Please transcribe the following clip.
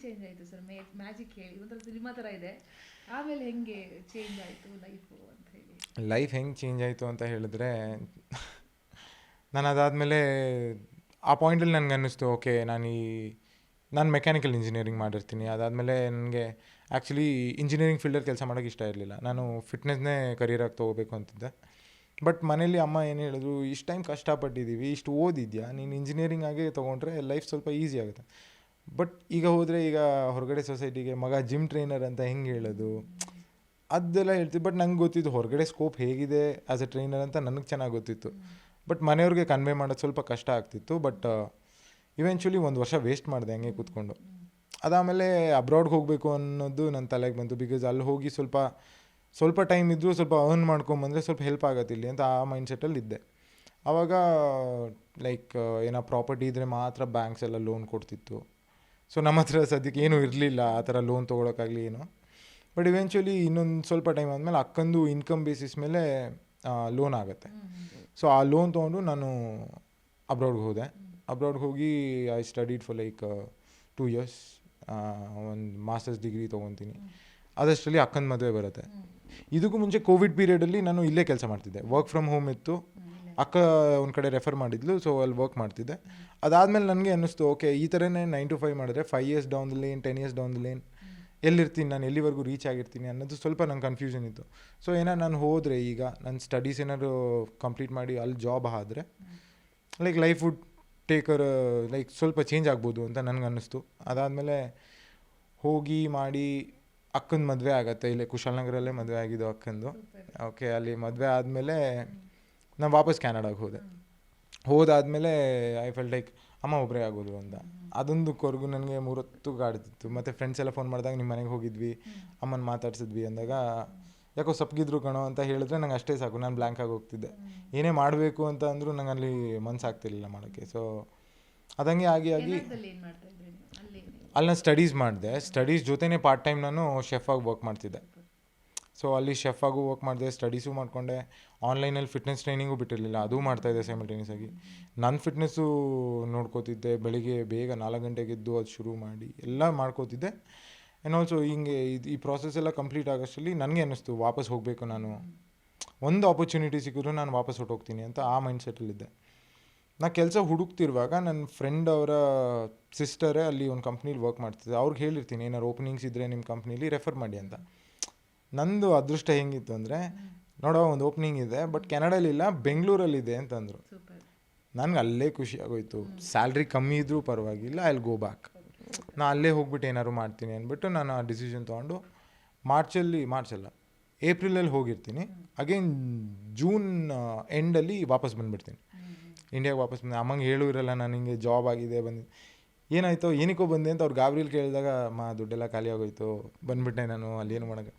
Change ಆಯಿತು sir? Magic ಹೇಳಿ, ಒಂಥರ ಸಿನಿಮಾ ಥರ ಇದೆ. ಆಮೇಲೆ ಹೆಂಗೆ ಚೇಂಜ್ ಆಯಿತು ಲೈಫು ಅಂತ ಹೇಳಿ. ಲೈಫ್ ಹೆಂಗೆ ಚೇಂಜ್ ಆಯಿತು ಅಂತ ಹೇಳಿದ್ರೆ, ನಾನು ಅದಾದಮೇಲೆ ಆ ಪಾಯಿಂಟಲ್ಲಿ ನನಗೆ ಅನ್ನಿಸ್ತು, ಓಕೆ ನಾನು ಮೆಕ್ಯಾನಿಕಲ್ ಇಂಜಿನಿಯರಿಂಗ್ ಮಾಡಿರ್ತೀನಿ. ಅದಾದಮೇಲೆ ನನಗೆ ಆ್ಯಕ್ಚುಲಿ ಇಂಜಿನಿಯರಿಂಗ್ ಫೀಲ್ಡಲ್ಲಿ ಕೆಲಸ ಮಾಡೋಕ್ಕೆ ಇಷ್ಟ ಇರಲಿಲ್ಲ. ನಾನು ಫಿಟ್ನೆಸ್ನೇ ಕರಿಯರಾಗಿ ತೊಗೋಬೇಕು ಅಂತಿದ್ದೆ. ಬಟ್ ಮನೇಲಿ ಅಮ್ಮ ಏನು ಹೇಳಿದ್ರು, ಇಷ್ಟು ಟೈಮ್ ಕಷ್ಟಪಟ್ಟಿದ್ದೀವಿ, ಇಷ್ಟು ಓದಿದ್ಯಾ, ನೀನು ಇಂಜಿನಿಯರಿಂಗ್ ಆಗೇ ತೊಗೊಂಡ್ರೆ ಲೈಫ್ ಸ್ವಲ್ಪ ಈಸಿ ಆಗುತ್ತೆ. ಬಟ್ ಈಗ ಹೋದರೆ ಈಗ ಹೊರಗಡೆ ಸೊಸೈಟಿಗೆ ಮಗ ಜಿಮ್ ಟ್ರೈನರ್ ಅಂತ ಹೆಂಗೆ ಹೇಳೋದು, ಅದೆಲ್ಲ ಹೇಳ್ತೀವಿ. ಬಟ್ ನಂಗೆ ಗೊತ್ತಿತ್ತು ಹೊರಗಡೆ ಸ್ಕೋಪ್ ಹೇಗಿದೆ ಆ್ಯಸ್ ಎ ಟ್ರೈನರ್ ಅಂತ ನನಗೆ ಚೆನ್ನಾಗಿ ಗೊತ್ತಿತ್ತು. ಬಟ್ ಮನೆಯವ್ರಿಗೆ ಕನ್ವೆ ಮಾಡೋದು ಸ್ವಲ್ಪ ಕಷ್ಟ ಆಗ್ತಿತ್ತು. ಬಟ್ ಇವೆಂಚುಲಿ 1 ವರ್ಷ ವೇಸ್ಟ್ ಮಾಡಿದೆ ಹಂಗೆ ಕೂತ್ಕೊಂಡು. ಅದಾದಮೇಲೆ ಅಬ್ರಾಡ್ಗೆ ಹೋಗಬೇಕು ಅನ್ನೋದು ನನ್ನ ತಲೆಗೆ ಬಂತು. ಬಿಕಾಸ್ ಅಲ್ಲಿ ಹೋಗಿ ಸ್ವಲ್ಪ ಟೈಮ್ ಇದ್ದರೂ ಸ್ವಲ್ಪ ಅರ್ನ್ ಮಾಡ್ಕೊಂಬಂದರೆ ಸ್ವಲ್ಪ ಹೆಲ್ಪ್ ಆಗತ್ತೆ ಇಲ್ಲಿ ಅಂತ ಆ ಮೈಂಡ್ಸೆಟ್ಟಲ್ಲಿ ಇದ್ದೆ. ಆವಾಗ ಲೈಕ್ ಏನೋ ಪ್ರಾಪರ್ಟಿ ಇದ್ದರೆ ಮಾತ್ರ ಬ್ಯಾಂಕ್ಸ್ ಎಲ್ಲ ಲೋನ್ ಕೊಡ್ತಿತ್ತು. ಸೊ ನಮ್ಮ ಹತ್ರ ಸದ್ಯಕ್ಕೆ ಏನೂ ಇರಲಿಲ್ಲ ಆ ಥರ ಲೋನ್ ತೊಗೊಳಕ್ಕಾಗಲಿ ಏನು. ಬಟ್ ಇವೆಂಚುಲಿ ಇನ್ನೊಂದು ಸ್ವಲ್ಪ ಟೈಮ್ ಆದಮೇಲೆ ಅಕ್ಕಂದು ಇನ್ಕಮ್ ಬೇಸಿಸ್ ಮೇಲೆ ಲೋನ್ ಆಗುತ್ತೆ. ಸೊ ಆ ಲೋನ್ ತೊಗೊಂಡು ನಾನು ಅಬ್ರಾಡ್ಗೆ ಹೋದೆ. ಅಬ್ರಾಡ್ಗೆ ಹೋಗಿ I studied for like 2 years. ಒಂದು ಮಾಸ್ಟರ್ಸ್ ಡಿಗ್ರಿ ತೊಗೊತೀನಿ. ಅದಷ್ಟರಲ್ಲಿ ಅಕ್ಕನ ಮದುವೆ ಬರುತ್ತೆ. ಇದಕ್ಕೂ ಮುಂಚೆ ಕೋವಿಡ್ ಪೀರಿಯಡಲ್ಲಿ ನಾನು ಇಲ್ಲೇ ಕೆಲಸ ಮಾಡ್ತಿದ್ದೆ. ವರ್ಕ್ ಫ್ರಮ್ ಹೋಮ್ ಇತ್ತು. ಅಕ್ಕ ಒಂದು ಕಡೆ ರೆಫರ್ ಮಾಡಿದ್ಲು, ಸೊ ಅಲ್ಲಿ ವರ್ಕ್ ಮಾಡ್ತಿದ್ದೆ. ಅದಾದಮೇಲೆ ನನಗೆ ಅನ್ನಿಸ್ತು, ಓಕೆ ಈ ಥರನೇ 9 to 5 ಮಾಡಿದ್ರೆ 5 years down the lane, 10 years down the lane ಎಲ್ಲಿರ್ತೀನಿ ನಾನು, ಎಲ್ಲಿವರೆಗೂ ರೀಚ್ ಆಗಿರ್ತೀನಿ ಅನ್ನೋದು ಸ್ವಲ್ಪ ನಂಗೆ ಕನ್ಫ್ಯೂಷನ್ ಇತ್ತು. ಸೊ ನಾನು ಹೋದರೆ ಈಗ ನನ್ನ ಸ್ಟಡೀಸ್ ಏನಾದ್ರು ಕಂಪ್ಲೀಟ್ ಮಾಡಿ ಅಲ್ಲಿ ಜಾಬ್ ಆದರೆ like life would take a like ಸ್ವಲ್ಪ ಚೇಂಜ್ ಆಗ್ಬೋದು ಅಂತ ನನಗೆ ಅನ್ನಿಸ್ತು. ಅದಾದಮೇಲೆ ಹೋಗಿ ಮಾಡಿ ಅಕ್ಕನ ಮದುವೆ ಆಗುತ್ತೆ. ಇಲ್ಲೇ ಕುಶಾಲನಗರಲ್ಲೇ ಮದುವೆ ಆಗಿದ್ದು ಅಕ್ಕಂದು. ಓಕೆ, ಅಲ್ಲಿ ಮದುವೆ ಆದಮೇಲೆ ನಾನು ವಾಪಸ್ ಕ್ಯಾನಡಾಗೆ ಹೋದಾದಮೇಲೆ ಐ ಫೆಲ್ಟ್ ಲೈಕ್ ಅಮ್ಮ ಒಬ್ಬರೇ ಆಗೋದು ಅಂತ. ಅದೊಂದು ಕೊರಗು ನನಗೆ 3 ಹೊತ್ತು ಕಾಡ್ತಿತ್ತು. ಮತ್ತು ಫ್ರೆಂಡ್ಸ್ ಎಲ್ಲ ಫೋನ್ ಮಾಡಿದಾಗ ನಿಮ್ಮ ಮನೆಗೆ ಹೋಗಿದ್ವಿ, ಅಮ್ಮನ ಮಾತಾಡ್ಸಿದ್ವಿ ಅಂದಾಗ ಯಾಕೋ ಸಪ್ಪಗಿದ್ರು ಕಣೋ ಅಂತ ಹೇಳಿದ್ರೆ ನಂಗೆ ಅಷ್ಟೇ ಸಾಕು, ನಾನು ಬ್ಲ್ಯಾಂಕ್ ಆಗಿ ಹೋಗ್ತಿದ್ದೆ. ಏನೇ ಮಾಡಬೇಕು ಅಂತ ಅಂದರೂ ನಂಗೆ ಅಲ್ಲಿ ಮನಸ್ಸಾಗ್ತಿರ್ಲಿಲ್ಲ ಮಾಡೋಕ್ಕೆ. ಸೊ ಅದಂಗೆ ಆಗಿ ಅಲ್ಲಿ ನಾನು ಸ್ಟಡೀಸ್ ಮಾಡಿದೆ. ಸ್ಟಡೀಸ್ ಜೊತೆನೇ ಪಾರ್ಟ್ ಟೈಮ್ ನಾನು ಶೆಫಾಗಿ ವರ್ಕ್ ಮಾಡ್ತಿದ್ದೆ. ಸೊ ಅಲ್ಲಿ ಶೆಫಾಗೂ ವರ್ಕ್ ಮಾಡಿದೆ, ಸ್ಟಡೀಸು ಮಾಡಿಕೊಂಡೆ. ಆನ್ಲೈನಲ್ಲಿ ಫಿಟ್ನೆಸ್ ಟ್ರೈನಿಂಗು ಬಿಟ್ಟಿರಲಿಲ್ಲ, ಅದೂ ಮಾಡ್ತಾಯಿದ್ದೆ ಸೈಮಲ್ಟೇನಿಯಸ್ ಆಗಿ. ನನ್ನ ಫಿಟ್ನೆಸ್ಸು ನೋಡ್ಕೋತಿದ್ದೆ. ಬೆಳಿಗ್ಗೆ ಬೇಗ 4 ಗಂಟೆಗೆ ಎದ್ದು ಅದು ಶುರು ಮಾಡಿ ಎಲ್ಲ ಮಾಡ್ಕೋತಿದ್ದೆ. ಆ್ಯಂಡ್ ಆಲ್ಸೋ ಹಿಂಗೆ ಈ ಪ್ರಾಸೆಸ್ ಎಲ್ಲ ಕಂಪ್ಲೀಟ್ ಆಗೋಷ್ಟರಲ್ಲಿ ನನಗೆ ಅನ್ನಿಸ್ತು ವಾಪಸ್ ಹೋಗಬೇಕು. ನಾನು ಒಂದು ಆಪರ್ಚುನಿಟಿ ಸಿಕ್ಕಿದ್ರು ನಾನು ವಾಪಸ್ ಹೊರಟೋಗ್ತೀನಿ ಅಂತ ಆ ಮೈಂಡ್ಸೆಟ್ಟಲ್ಲಿದ್ದೆ. ನಾನು ಕೆಲಸ ಹುಡುಕ್ತಿರುವಾಗ ನನ್ನ ಫ್ರೆಂಡ್ ಅವರ ಸಿಸ್ಟರೇ ಅಲ್ಲಿ ಒಂದು ಕಂಪ್ನೀಲಿ ವರ್ಕ್ ಮಾಡ್ತಿದ್ದೆ. ಅವ್ರಿಗೆ ಹೇಳಿರ್ತೀನಿ ಏನಾರು ಓಪನಿಂಗ್ಸ್ ಇದ್ದರೆ ನಿಮ್ಮ ಕಂಪ್ನೀಲಿ ರೆಫರ್ ಮಾಡಿ ಅಂತ. ನಂದು ಅದೃಷ್ಟ ಹೆಂಗಿತ್ತು ಅಂದರೆ, ನೋಡೋ ಒಂದು ಓಪನಿಂಗ್ ಇದೆ ಬಟ್ ಕೆನಡಾಲಿಲ್ಲ, ಬೆಂಗಳೂರಲ್ಲಿದೆ ಅಂತಂದರು. ನನಗೆ ಅಲ್ಲೇ ಖುಷಿ ಆಗೋಯ್ತು. ಸ್ಯಾಲ್ರಿ ಕಮ್ಮಿ ಇದ್ದರೂ ಪರವಾಗಿಲ್ಲ, ಐ ವಿಲ್ ಗೋ ಬ್ಯಾಕ್. ನಾನು ಅಲ್ಲೇ ಹೋಗ್ಬಿಟ್ಟು ಏನಾದ್ರು ಮಾಡ್ತೀನಿ ಅಂದ್ಬಿಟ್ಟು ನಾನು ಆ ಡಿಸಿಷನ್ ತೊಗೊಂಡು ಮಾರ್ಚಲ್ಲ ಏಪ್ರಿಲಲ್ಲಿ ಹೋಗಿರ್ತೀನಿ. ಅಗೇನ್ ಜೂನ್ ಎಂಡಲ್ಲಿ ವಾಪಸ್ ಬಂದುಬಿಡ್ತೀನಿ, ಇಂಡಿಯಾಗೆ ವಾಪಸ್ ಬಂದೆ. ಅಮ್ಮಂಗೆ ಹೇಳೂ ಇರಲ್ಲ ನಾನು ಹಿಂಗೆ ಜಾಬ್ ಆಗಿದೆ ಏನಾಯಿತು ಏನಕ್ಕೋ ಬಂದೆ ಅಂತ ಅವ್ರು ಗಾಬರಿಲಿ ಕೇಳಿದಾಗ ದುಡ್ಡೆಲ್ಲ ಖಾಲಿ ಆಗೋಯ್ತು ಬಂದುಬಿಟ್ಟೆ ನಾನು, ಅಲ್ಲೇನು ಮಾಡೋಕ್ಕೆ